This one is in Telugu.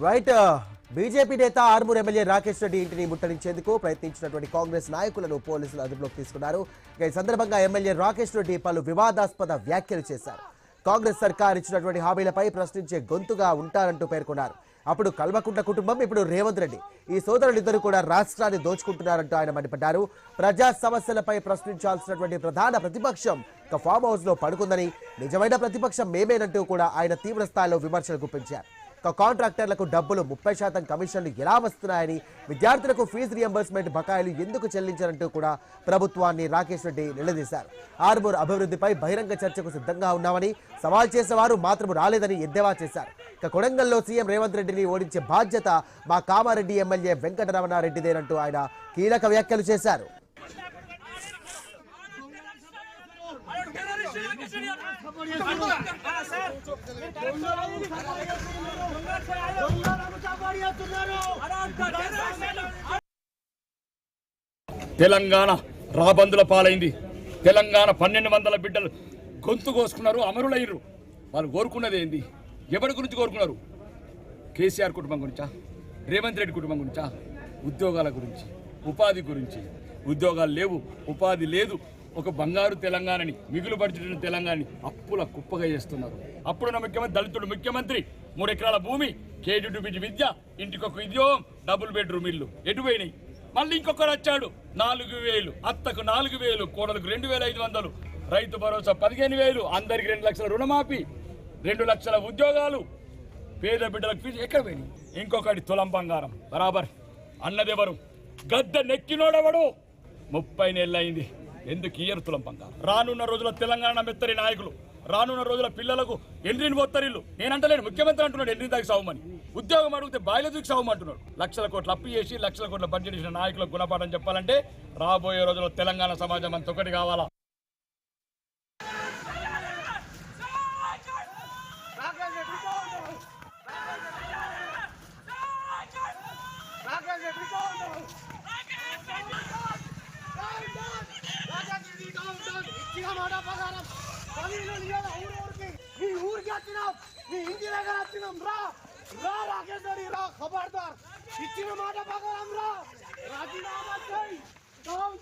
రైట్ బీజేపీ నేత ఆర్మూర్ ఎమ్మెల్యే రాకేష్ రెడ్డి ఇంటిని ముట్టడించేందుకు ప్రయత్నించినటువంటి కాంగ్రెస్ నాయకులను పోలీసులు అదుపులోకి తీసుకున్నారు. ఈ సందర్భంగా ఎమ్మెల్యే రాకేష్ రెడ్డి పలు వివాదాస్పద వ్యాఖ్యలు చేశారు. కాంగ్రెస్ సర్కార్ ఇచ్చినటువంటి హామీలపై ప్రశ్నించే గొంతుగా ఉంటారంటూ పేర్కొన్నారు. అప్పుడు కల్వకుంట్ల కుటుంబం, ఇప్పుడు రేవంత్ రెడ్డి ఈ సోదరులిద్దరూ కూడా రాష్ట్రాన్ని దోచుకుంటున్నారంటూ ఆయన మండిపడ్డారు. ప్రజా సమస్యలపై ప్రశ్నించాల్సినటువంటి ప్రధాన ప్రతిపక్షం ఫామ్ హౌస్ లో పడుకుందని, నిజమైన ప్రతిపక్షం మేమేనంటూ కూడా ఆయన తీవ్ర స్థాయిలో విమర్శలు గుప్పించారు. కాంట్రాక్టర్లకు డబ్బులు 30% కమిషన్లు ఎలా వస్తున్నాయని, విద్యార్థులకు ఫీజు రియంబర్స్మెంట్ బకాయిలు ఎందుకు చెల్లించారంటూ కూడా ప్రభుత్వాన్ని రాకేష్ రెడ్డి నిలదీశారు. ఆర్మూర్ అభివృద్ధిపై బహిరంగ చర్చకు సిద్ధంగా ఉన్నామని, సవాల్ చేసేవారు మాత్రం రాలేదని ఎద్దేవా చేశారు. కొడంగల్లో సీఎం రేవంత్ రెడ్డిని ఓడించే బాధ్యత మా కామారెడ్డి ఎమ్మెల్యే వెంకటరమణారెడ్డిదేనంటూ ఆయన కీలక వ్యాఖ్యలు చేశారు. తెలంగాణ రాబందుల పాలైంది. తెలంగాణ 1200 బిడ్డలు గొంతు కోసుకున్నారు, అమరులయ్యారు. వాళ్ళు కోరుకున్నది ఏంది? ఎవరి గురించి కోరుకున్నారు? కేసీఆర్ కుటుంబం గురించా? రేవంత్ రెడ్డి కుటుంబం గురించా? ఉద్యోగాల గురించి, ఉపాధి గురించి. ఉద్యోగాలు లేవు, ఉపాధి లేదు. ఒక బంగారు తెలంగాణని, మిగులు పడుతున్న తెలంగాణని అప్పుల కుప్పగా చేస్తున్నారు. అప్పుడున్న ముఖ్యమంత్రి దళితుడు ముఖ్యమంత్రి 3 ఎకరాల భూమి, కేజీ విద్య, ఇంటికొక ఉద్యోగం, డబుల్ బెడ్రూమ్ ఇల్లు ఎటుపోయినాయి. మళ్ళీ ఇంకొకరు వచ్చాడు, 4000, అత్తకు 4000, కోడలకు 2500, రైతు భరోసా 15000, అందరికి 2 లక్షల రుణమాఫీ, 2 లక్షల ఉద్యోగాలు, పేద బిడ్డలకు ఫీజు ఎక్కడ పోయినాయి. ఇంకొకటి తులం బంగారం బరాబర్ అన్నదెవరు? గద్ద నెక్కినోడెవడు? 30 నెలలు అయింది. ఎందుకు ఇయ్యరు తులం బంగారం? రానున్న రోజుల తెలంగాణ మెత్తరి నాయకులు, రానున్న రోజుల పిల్లలకు ఎండ్రిని పోత్తరిల్లు. నేనంటలేను, ముఖ్యమంత్రి అంటున్నాడు ఎండ్రిని దాకా సావమని. ఉద్యోగం అడిగితే బాయిలదూకి సావమంటున్నాడు. లక్షల కోట్లు అప్పు చేసి లక్షల కోట్ల బడ్జెట్ ఇచ్చిన నాయకులకు గుణపాఠం చెప్పాలంటే రాబోయే రోజుల్లో తెలంగాణ సమాజం అంత ఒకటి కావాలా. खबरदार इच्छिन మాట ప్రకారం రా రాజీనామా చేయి డౌన్